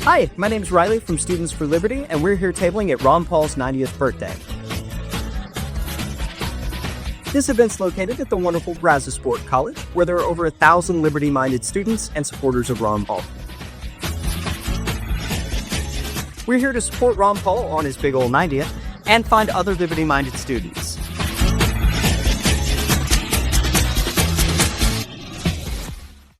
Hi, my name's Riley from Students for Liberty, and we're here tabling at Ron Paul's 90th birthday. This event's located at the wonderful Brazosport College, where there are over 1,000 liberty-minded students and supporters of Ron Paul. We're here to support Ron Paul on his big ol' 90th and find other liberty-minded students.